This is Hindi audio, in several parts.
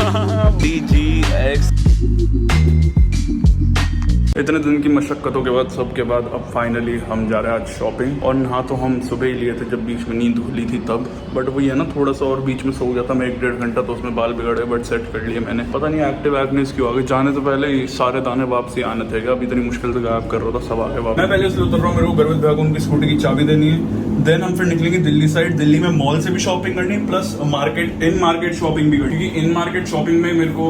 DGX। इतने दिन की मशक्क़तों के बाद सबके बाद अब फाइनली हम जा रहे हैं आज शॉपिंग। और नहा तो हम सुबह ही लिए थे जब बीच में नींद खुली थी तब, बट वही है ना थोड़ा सा और बीच में सो गया था मैं 1-1.5 घंटा, तो उसमें बाल बिगड़े बट सेट कर लिए मैंने। पता नहीं एक्टिव एक्नेस क्यों आ गई। जाने तो पहले ही सारे दाने वापसी आने थे, अब इतनी मुश्किल से गायब कर रहा था सब आगे वापस। मैं पहले से उतर रहा हूँ, मेरे को गर्वित भैया को उनकी स्कूटी की चाबी देनी है। देन हम फिर निकलेंगे दिल्ली साइड। दिल्ली में मॉल से भी शॉपिंग करनी plus market in market shopping भी करनी, क्योंकि इन मार्केट शॉपिंग में मेरे को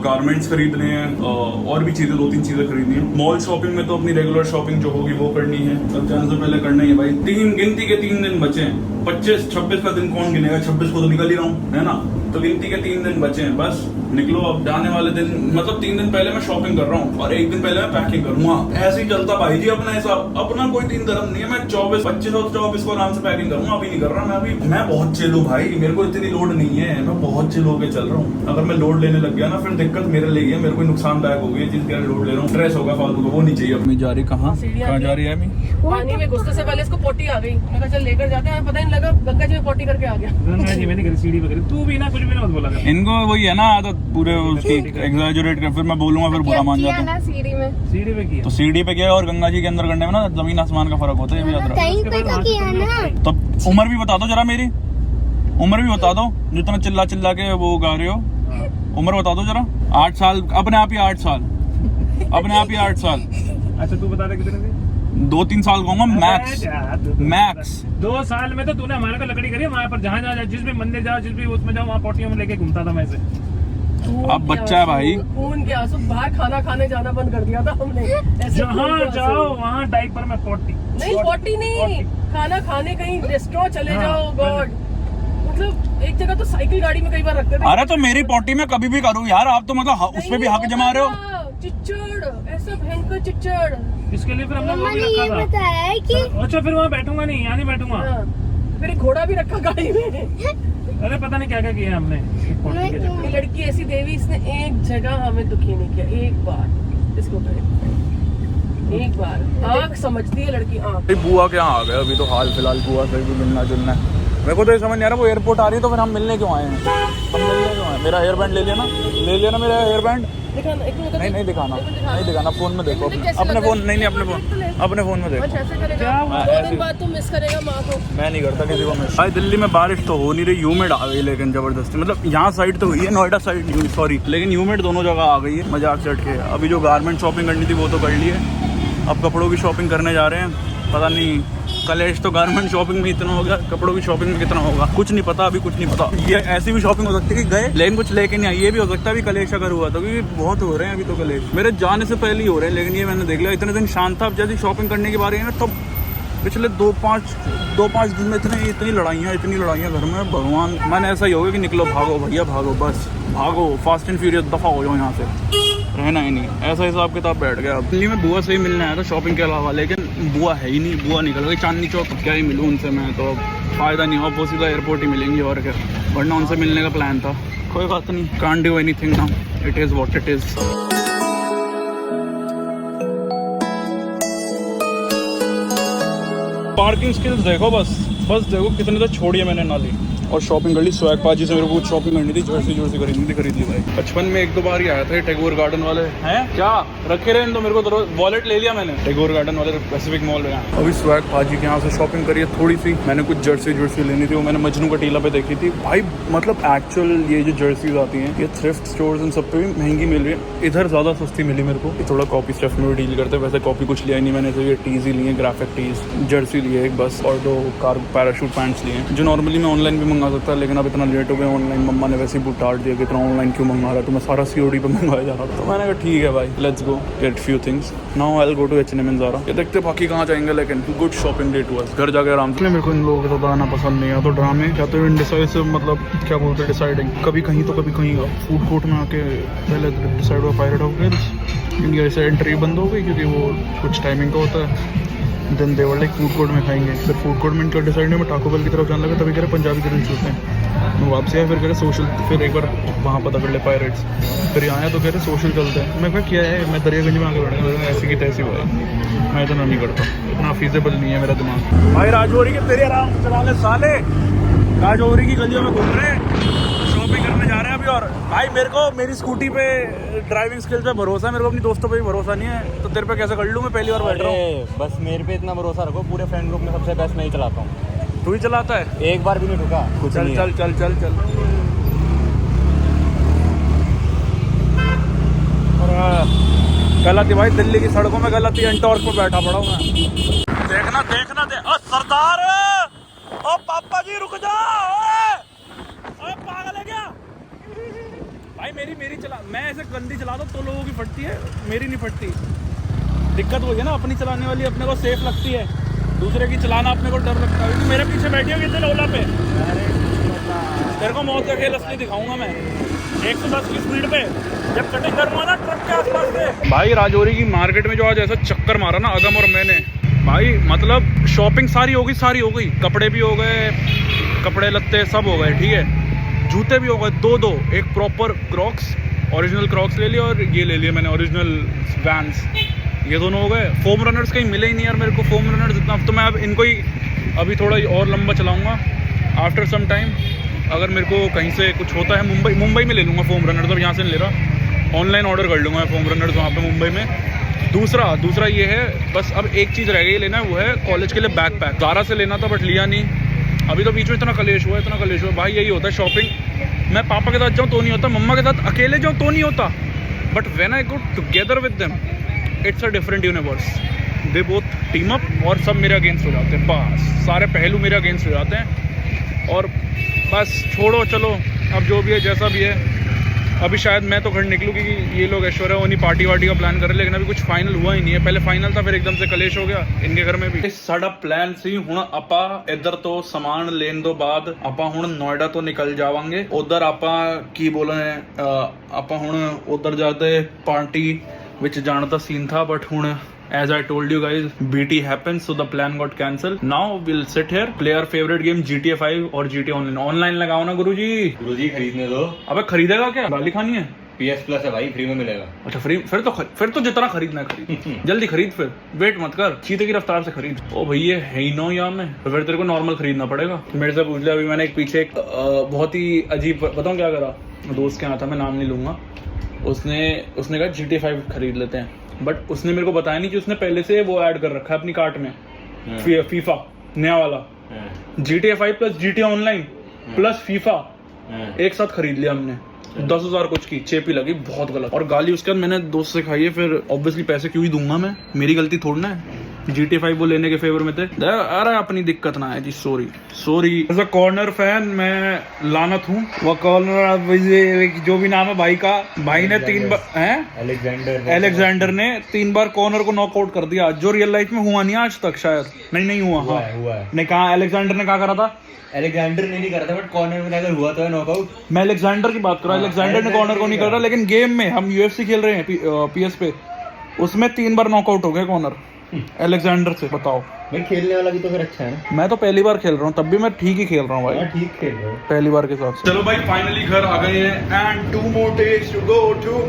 गारमेंट्स खरीदने हैं और भी चीजें 2-3 चीजें खरीदनी है। मॉल शॉपिंग में तो अपनी रेगुलर शॉपिंग जो होगी वो करनी है। सब जाने से पहले करना ही है भाई। गिनती के 3 दिन बचे हैं। 25-26 का दिन कौन गिनेगा, 26 को तो निकल ही रहा हूँ, है ना। तो गिनती के 3 दिन बचे हैं, बस निकलो अब। जाने वाले दिन मतलब 3 दिन पहले मैं शॉपिंग कर रहा हूँ और 1 दिन पहले मैं पैकिंग करूंगा। ऐसे ही चलता भाई जी अपना हिसाब, अपना कोई दिन धर्म नहीं है। मैं 25 को आराम से पैकिंग करूंगा, अभी नहीं कर रहा मैं बहुत चिल हूँ भाई। मेरे को इतनी लोड नहीं है, मैं बहुत चिल होकर चल रहा हूँ। अगर मैं लोड लेने लग गया ना फिर दिक्कत मेरे लिए है, मेरे को नुकसानदायक होगी ये चीज। लोड ले रहा हूँ, स्ट्रेस होगा फालतू का, वो नहीं चाहिए। अपनी जा रही कहाँ जा रही है? पानी में घुसने से पहले इसको पोटी आ गई। मैं कहा चल लेकर जाते हैं, पता नहीं लगा गंगा जी में पोटी करके आ गया। गंगा जी मैंने करी सीढ़ी पे करी, तू भी ना कुछ भी ना मत बोला कर। इनको वही है ना आदत पूरे उसकी एग्जैजरेट कर, फिर मैं बोलूंगा फिर बुरा मान जाते हैं। सीढ़ी पे किया तो सीढ़ी पे किया और गंगा जी के अंदर करने में ना जमीन आसमान का फर्क होता है, ये भी याद रखो। कहीं पे तो किया ना। तब उम्र भी बता दो जरा, मेरी उम्र भी बता दो, जितना चिल्ला चिल्ला के वो गा रहे हो। उम्र बता दो जरा। 8 साल अपने आप ही 8 साल अपने आप ही 8 साल। अच्छा तू बता दे कितने थे? 2-3 साल कहूंगा मैक्स। मैक्स 2 साल में तो तूने हमारे को लकड़ी करी। वहाँ पर जहाँ जहाँ जिस भी मंदिर जाओ, जिस भी उसमें जाओ, वहाँ पोटियों में लेके घूमता था मैं से। अब बच्चा है भाई। खून के आंसू, बाहर खाना खाने जाना बंद कर दिया था हमने। जहाँ जाओ वहाँ डाइपर में पोटी। नहीं पोटी नहीं, खाना खाने कहीं रेस्टोरेंट चले जाओ। गॉड, मतलब एक जगह तो साइकिल गाड़ी में कई बार रखते थे। अरे तो मेरी पोटी में कभी भी करूँ यार, आप तो मतलब उस पे भी हक जमा रहे हो। चिच्चड़, ऐसा भयंकर चिच्चड़। इसके लिए फिर हमने वो भी ये रखा था। बताया है कि अच्छा फिर वहाँ बैठूंगा नहीं, यहाँ नहीं बैठूंगा। फिर एक घोड़ा भी रखा गाड़ी में। अरे पता नहीं क्या क्या किया हमने पोटी के चक्कर में। ये लड़की ऐसी देवी, इसने एक जगह हमें दुखी नहीं किया। एक बार इसको करे, एक बार आँख समझती है लड़की, आँख। बुआ के यहाँ आ गए अभी तो हाल फिलहाल। बुआ से भी मिलना जुलना है। मेरे को तो ये समझ नहीं आ रहा वो एयरपोर्ट आ रही है तो फिर हम मिलने क्यों आए हैं? हम मिलने क्यों आए? मेरा हेयर बैंड ले लिया ना मेरा हेयर बैंड। दिखाना, एक मिनट नहीं दिखाना फोन में देखो अपने फोन। नहीं अपने फोन में देखो। अच्छा ऐसे करेगा, 2 दिन बाद तुम मिस करेगा माँ को। मैं नहीं करता किसी को मिस। भाई दिल्ली में बारिश तो हो नहीं रही, ह्यूमिड आ गई लेकिन जबरदस्ती। मतलब यहाँ साइड तो हुई है, नोएडा साइड सॉरी, लेकिन ह्यूमिड दोनों जगह आ गई है मजाक चढ़ के। अभी जो गारमेंट शॉपिंग करनी थी वो तो कर ली है, अब कपड़ों की शॉपिंग करने जा रहे हैं। पता नहीं कलेश तो गारमेंट शॉपिंग में इतना हो गया, कपड़ों की शॉपिंग में कितना होगा कुछ नहीं पता। अभी कुछ नहीं पता, ये ऐसी भी शॉपिंग हो सकती है कि गए लेकिन कुछ लेके नहीं आई। ये भी हो सकता है अभी कलेश अगर हुआ तो, क्योंकि बहुत हो रहे हैं अभी तो कलेश। मेरे जाने से पहले ही हो रहे हैं, लेकिन ये मैंने देख लिया इतने दिन शांत था। अब जैसे शॉपिंग करने की बारी है ना तब पिछले 2-5 दिन में इतनी लड़ाइयाँ घर में। भगवान, मैंने ऐसा ही होगा कि निकलो, भागो भैया भागो, बस भागो, फास्ट एंड फ्यूरियस दफा हो जाओ यहाँ से, रहना ही नहीं। ऐसा हिसाब किताब बैठ गया। दिल्ली में बुआ से ही मिलने आया था शॉपिंग के अलावा, लेकिन बुआ है ही नहीं। बुआ निकल गई चांदनी चौक, क्या ही मिलूँ उनसे मैं, तो फायदा नहीं हो। वो सीधा एयरपोर्ट ही मिलेंगे और क्या, वरना उनसे मिलने का प्लान था। कोई बात नहीं, can't do anything now, it is what it is. Parking skills देखो, बस देखो कितने तो छोड़ी है मैंने नाली। और शॉपिंग कर ली स्वैग पाजी से। मेरे को कुछ शॉपिंग करनी थी, जर्सी खरीद ली भाई। 55 में 1-2 बार ही आया था टैगोर गार्डन वाले हैं क्या रखे रहे। तो मेरे को तो वॉलेट ले लिया मैंने टैगोर गार्डन वाले पैसिफिक मॉल में। अभी स्वैग पाजी के यहाँ से शॉपिंग करी है थोड़ी सी। मैंने कुछ जर्सी लेनी थी, वो मैंने मजनू का टीला पे देखी थी भाई। मतलब एक्चुअल ये जो जर्सीज आती हैं ये थ्रिफ्ट स्टोर्स इन सब पे भी महंगी मिल रही है। इधर ज़्यादा सस्ती मिली मेरे को। थोड़ा कॉपी स्टफ में भी डील करते हैं, वैसे कॉपी कुछ लिया ही नहीं मैंने। तो ये टीज ही लिए, ग्राफिक टीज, जर्सी लिए एक बस, और 2 पैराशूट पैंट्स लिए जो नॉर्मली मैं ऑनलाइन भी मंगा सकता, लेकिन अब इतना लेट हो गया ऑनलाइन। मम्मा ने वैसे ही बुटाट दिया कि इतना ऑनलाइन क्यों मंगा रहा, तो मैं सारा COD पे मंगाया जा रहा। तो मैंने कहा ठीक है भाई, let's go get few things. Now I will go to H&M and Zara. ये देखते बाकी कहाँ जाएंगे, लेकिन good shopping day to us. घर जाकर आराम से। मेरे को इन लोगों के साथ आना पसंद नहीं है, तो ड्रामे क्या तो इनडिसाइसिव, मतलब क्या बोलते हैं डिसाइडिंग, कभी कहीं तो कभी कहीं। फूड कोर्ट में आके पहले डिसाइड हुआ पायरेट ऑफ वेल्स, इंडिया से एंट्री बंद हो गई क्योंकि वो कुछ टाइमिंग का होता है। देन देवर लाइक फूड कोर्ट में खाएंगे, फिर फूड कोर्ट में इनका डिसाइड नहीं, मैं टाको बेल की तरफ जाने लगा, तभी कह रहे पंजाबी ग्रिल चलते हैं। मैं वापसी आया, फिर कह रहे सोशल, फिर एक बार वहाँ पता कर ले पायरेट्स, फिर यहाँ आया तो कह रहे सोशल चलते हैं। मैं क्या है, मैं दरियागंज में आगे बढ़ा, ऐसी की तैसी हुआ है। मैं इतना नहीं करता, इतना फीजेबल नहीं है मेरा दिमाग। भाई राजौरी के तेरे आराम चला ले साले, राजौरी की गलियों में घूम रहे हैं, शॉपिंग करने जा रहे हैं अभी। श्योर भाई, मेरे को मेरी स्कूटी पे ड्राइविंग स्किल्स पे भरोसा है, मेरे को अपनी दोस्तों पे भी भरोसा नहीं है, तो तेरे पे कैसे कर लूँ? मैं पहली बार बैठ रहा हूँ। बस मेरे पे इतना भरोसा रखो, पूरे फ्रेंड ग्रुप में सबसे बेस्ट मैं ही चलाता हूँ। तू ही चलाता है? एक बार भी नहीं ठुका। कुछ चल नहीं चल चल चल चल। गलती भाई, दिल्ली की सड़कों में गलती, एंटॉर्क पे बैठा पड़ा हूँ मैं। देखना देखना दे, ओ सरदार, ओ पापा जी रुक जा, ओए पागल है क्या भाई? मेरी चला, मैं ऐसे गंदी चला तो लोगों की फटती है, मेरी नहीं फटती। दिक्कत वही है ना, अपनी चलाने वाली अपने को सेफ लगती है, दूसरे की चलाना अपने को डर लगता है। मेरे पीछे बैठी हो कितने ओला पे, तेरे को मौत का खेल असली दिखाऊंगा मैं 110 की स्पीड पे, जब कटिंग करूंगा ना ट्रक के आसपास से। भाई राजौरी की मार्केट में जो आज ऐसा चक्कर मारा ना अगम और मैंने, भाई मतलब शॉपिंग सारी हो गई, कपड़े भी हो गए, कपड़े लत्ते सब हो गए, ठीक है, जूते भी हो गए, दो एक प्रॉपर क्रॉक्स, ओरिजिनल क्रॉक्स ले लिए, और ये ले लिए मैंने ओरिजिनल वैंस, ये दोनों हो गए। फोम रनर्स कहीं मिले ही नहीं यार मेरे को, फोम रनर्स इतना, तो मैं अब इनको ही अभी थोड़ा और लंबा चलाऊंगा आफ्टर सम टाइम। अगर मेरे को कहीं से कुछ होता है, मुंबई में ले लूँगा फोम रनर्स, अब यहाँ से नहीं ले रहा, ऑनलाइन ऑर्डर कर लूँगा मैं फोम रनर्स वहाँ पे मुंबई में। दूसरा ये है, बस अब एक चीज़ रह गई लेना, वो है कॉलेज के लिए बैकपैक। ज़ारा से लेना था बट लिया नहीं, अभी तो बीच में इतना कलेश हुआ भाई, यही होता है शॉपिंग। मैं पापा के साथ जाऊँ तो नहीं होता, मम्मा के साथ अकेले जाऊँ तो नहीं होता, but when I go together with them it's a different universe. They both team up और सब मेरे अगेंस्ट हो जाते हैं, बस सारे पहलू मेरे अगेंस्ट हो जाते हैं, और बस छोड़ो चलो, अब जो भी है जैसा भी है। अभी शायद मैं तो घर निकलूँ क्योंकि ये लोग ऐश्वर्या उन्हीं पार्टी वार्टी का प्लान कर रहे, लेकिन अभी कुछ फाइनल हुआ ही नहीं है। पहले फाइनल था, फिर एकदम से कलेश हो गया इनके घर में भी। साडा प्लान सी हुण आपां इधर तो सामान लेने दो बाद आपां हुण नोएडा तो निकल जावांगे, उधर आपां की बोले आपां हुण उधर जाते पार्टी विच जाने दा सीन था, बट हुण as I told you guys, BT happened, so the plan got cancelled. Now we'll sit here, play our favorite game GTA 5 और GTA Online। ऑनलाइन लगाओ ना गुरुजी खरीदने दो। अबे खरीदेगा क्या? गाली खानी है? PS Plus है भाई, फ्री में मिलेगा। अच्छा फ्री, फिर तो जितना खरीदना है खरीद जल्दी खरीद, फिर वेट मत कर, चीते की रफ्तार से खरीद। ओ भैया है ही नो यहाँ में, तो फिर तेरे को नॉर्मल खरीदना पड़ेगा। मेरे से पूछ लिया, अभी मैंने एक पीछे एक बहुत ही अजीब, बताऊँ क्या करा, दोस्त के यहाँ था, मैं नाम नहीं लूंगा, उसने कहा GTA 5 खरीद लेते हैं, बट उसने मेरे को बताया नहीं कि उसने पहले से वो ऐड कर रखा है अपनी कार्ट में, फीफा नया वाला, GTA 5 plus GTA online plus FIFA एक साथ खरीद लिया हमने। 10,000 कुछ की, चेपी लगी, बहुत गलत। और गाली उसके बाद मैंने दोस्त से खाई है, फिर ऑब्वियसली पैसे क्यों ही दूंगा मैं, मेरी गलती थोड़ी ना है। GTA 5 वो लेने के फेवर में थे। अरे अपनी दिक्कत ना है जी, sorry as a corner fan मैं लानत हूँ। वो कॉर्नर जो भी नाम है भाई का, भाई ने 3 बार अलेक्जेंडर ने 3 बार कॉर्नर को नॉकआउट कर दिया, जो रियल लाइफ में हुआ नहीं आज तक, शायद नहीं हुआ। हुआ है। नहीं कहा अलेक्जेंडर ने क्या करा था? अलेक्जेंडर ने नहीं करा था, बट कॉर्नर में अगर हुआ तो नॉकआउट। मैं अलेक्जेंडर की बात कर रहा हूँ, अलेक्जेंडर ने कॉर्नर को नहीं कर रहा, लेकिन गेम में हम UFC खेल रहे हैं PS पे, उसमें 3 बार नॉकआउट हो गया कॉर्नर अलेक्जेंडर से। बताओ भाई, खेलने वाला भी तो फिर अच्छा है ना। मैं तो पहली बार खेल रहा हूँ, तब भी मैं ठीक ही खेल रहा हूँ भाई, ठीक खेल रहे हो पहली बार के हिसाब से। चलो भाई फाइनली घर आ गए हैं, and 2 more days to go, 2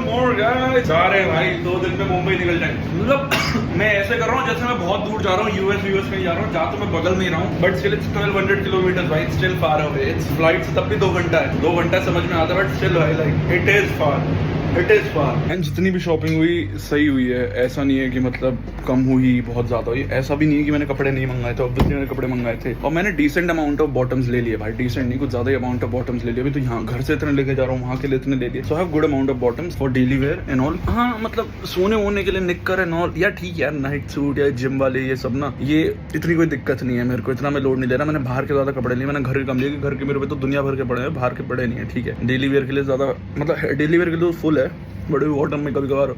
more guys। जा रहे हैं भाई, 2 दिन में मुंबई निकल जाएंगे। मतलब मैं ऐसे कर रहा हूँ जैसे मैं बहुत दूर जा रहा हूँ, यूएस कहीं जा रहा हूँ, जा तो मैं बगल में ही रहा हूँ, बट स्टिल इट्स 1200 किलोमीटर भाई, still far away. It's flight से तब भी 2 घंटा है, 2 घंटा समझ में आता है, बट स्टिल भाई like it is far. And जितनी भी शॉपिंग हुई सही हुई है, ऐसा नहीं है कि मतलब कम हुई बहुत ज्यादा हुई, ऐसा भी नहीं है कि मैंने कपड़े नहीं मंगाए थे, ऑब्वियसली मैंने कपड़े मंगाए थे, और मैंने डिसेंट अमाउंट ऑफ बॉटम्स ले लिए भाई, डिसेंट नहीं, कुछ ज्यादा ही अमाउंट ऑफ बॉटम्स ले लिए। अभी तो यहाँ घर से इतने लेके जा रहा हूँ, वहाँ के लिए इतने ले लिए, so have good amount of bottoms for daily wear and all. हाँ मतलब सोने वोने के लिए निक्कर एंड ऑल, या ठीक है यार, नाइट सूट या जिम वाले ये सब ना, ये इतनी कोई दिक्कत नहीं है मेरे को, इतना मैं लोड नहीं ले रहा। मैंने बाहर के ज्यादा कपड़े लिए, मैंने घर के कम लिए, घर के मेरे पे तो दुनिया भर के पड़े हैं, बाहर के पड़े नहीं है, ठीक है। डेली वेयर के लिए ज्यादा, मतलब डेली वेयर के लिए फुल है, बड़े बॉटम में कभी कभार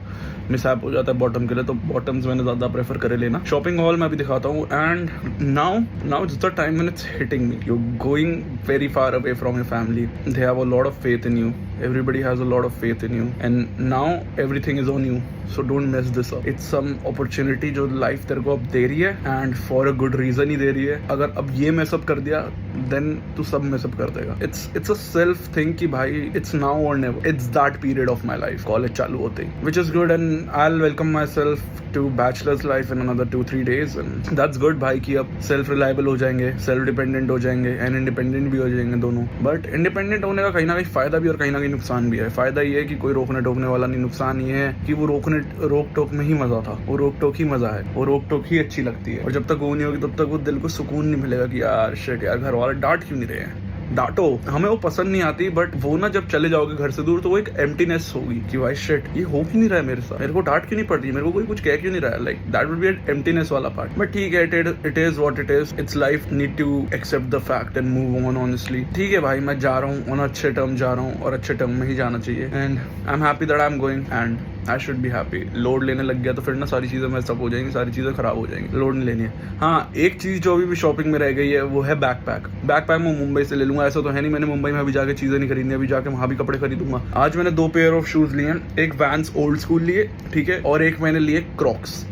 मिसहैप हो जाता है बॉटम के लिए, तो बॉटम्स मैंने ज़्यादा प्रेफर करे लेना। शॉपिंग हॉल में अभी दिखाता हूँ, and now it's the time when it's hitting me, you going very far away from your family, they have a lot of faith in you, Everybody has a lot of faith in you, and now everything is on you. So don't mess this up. It's some opportunity जो life तेरे को अब दे रही है, and for a good reason ही दे रही है. अगर अब ये mess up कर दिया, then तू सब mess up कर देगा. It's a self thing कि भाई it's now or never. It's that period of my life. College चालू होते ही, which is good, and I'll welcome myself to bachelor's life in another 2-3 days, and that's good भाई कि अब self reliable हो जाएंगे, self dependent हो जाएंगे, and independent भी हो जाएंगे दोनों. But independent होने का कहीं ना कहीं फायदा भी और कहीं ना कहीं नुकसान भी है. फायदा ये है कि कोई रोकने टोकने वाला नहीं. नुकसान ये है कि वो रोक टोक में ही मजा था. वो रोक टोक ही मजा है. वो रोक टोक ही अच्छी लगती है. और जब तक वो नहीं होगी तब तक वो दिल को सुकून नहीं मिलेगा कि यार शिट यार घर वाले डांट क्यों नहीं रहे हैं. डांटो, हमें वो पसंद नहीं आती, बट वो ना जब चले जाओगे घर से दूर तो वो एक एम्प्टीनेस होगी कि भाई शिट ये हो क्यों नहीं रहा है मेरे साथ. मेरे को डांट क्यों नहीं पड़ती, मेरे को कोई कुछ कह क्यों नहीं रहा है. Like that would be an emptiness वाला पार्ट. बट ठीक है, it is what it is. It's life. Need to accept the fact and move on honestly. ठीक है भाई, मैं जा रहा हूँ ऑन अच्छे टर्म जा रहा हूँ, और अच्छे टर्म में ही जाना चाहिए. And I am happy that I am going, and I should be happy. Load लेने लग गया तो फिर ना सारी चीज़ें मैसअप हो जाएंगी, सारी चीज़ें खराब हो जाएंगी. लोड नहीं लेनी है. हाँ, एक चीज़ जो अभी भी शॉपिंग में रह गई है वो है बैकपैक मैं मुंबई से ले लूँगा. ऐसा तो है नहीं मैंने मुंबई में अभी जाके चीज़ें नहीं खरीदनी, अभी जाके वहाँ भी कपड़े खरीदूंगा. आज मैंने 2 पेयर ऑफ शूज़ लिए हैं. एक वैंस ओल्ड स्कूल लिए, ठीक है, और एक मैंने लिए क्रॉक्स.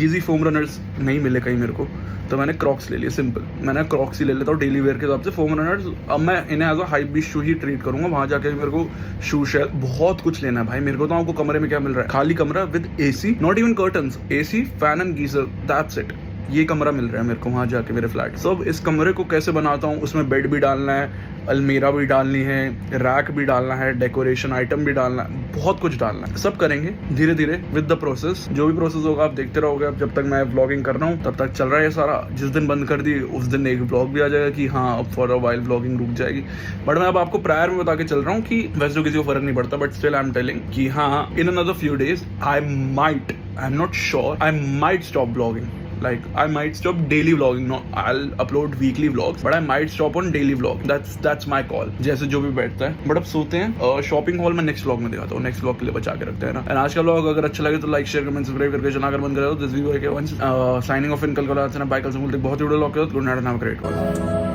ईजी फोम रनर्स नहीं मिले कहीं मेरे को, तो मैंने क्रॉक्स ले लिए. सिंपल, मैंने क्रॉक्स ही ले लेता हूँ डेली वेयर के हिसाब से. फोम रनर्स अब मैं इन्हें as a high beach shoe ही ट्रीट करूंगा. वहाँ जाके मेरे को शू शेल बहुत कुछ लेना है भाई मेरे को. तो आपको कमरे में क्या मिल रहा है? खाली कमरा with AC, not even curtains, AC, fan and geyser, that's it. ये कमरा मिल रहा है मेरे को वहाँ जाके मेरे फ्लैट. सब इस कमरे को कैसे बनाता हूँ, उसमें बेड भी डालना है, अलमीरा भी डालनी है, रैक भी डालना है, डेकोरेशन आइटम भी डालना है, बहुत कुछ डालना है. सब करेंगे धीरे धीरे विद द प्रोसेस. जो भी प्रोसेस होगा आप देखते रहोगे. अब जब तक मैं व्लॉगिंग कर रहा हूँ तब तक चल रहा है सारा. जिस दिन बंद कर दी उस दिन एक व्लॉग भी आ जाएगा कि हाँ अब फॉर अ वाइल व्लॉगिंग रुक जाएगी. बट मैं अब आपको प्रायर में बता के चल रहा हूँ कि वैसे तो किसी को फर्क नहीं पड़ता, but still I am telling कि हाँ in another few days I am not sure, I might stop vlogging. Like I might stop daily vlogging. No, I'll upload weekly vlogs, but I might stop on daily vlog. That's my call. जैसे जो भी बैठता है. बट अब सोते हैं. शॉपिंग हॉल में नेक्स्ट व्लॉग में दिखाता हूँ. नेक्स्ट व्लॉग के लिए बचा के रखते हैं ना. एंड आज का व्लॉग अगर अच्छा लगे तो लाइक शेयर कमेंट सब्सक्राइब करके चैनल अगर बंद करो. दिस वीडियो के वंस साइनिंग ऑफ इन. कल को रात से ना बाय. कल से मिलते बहुत ही बड़ा व्लॉग के साथ. Good night and have a great one.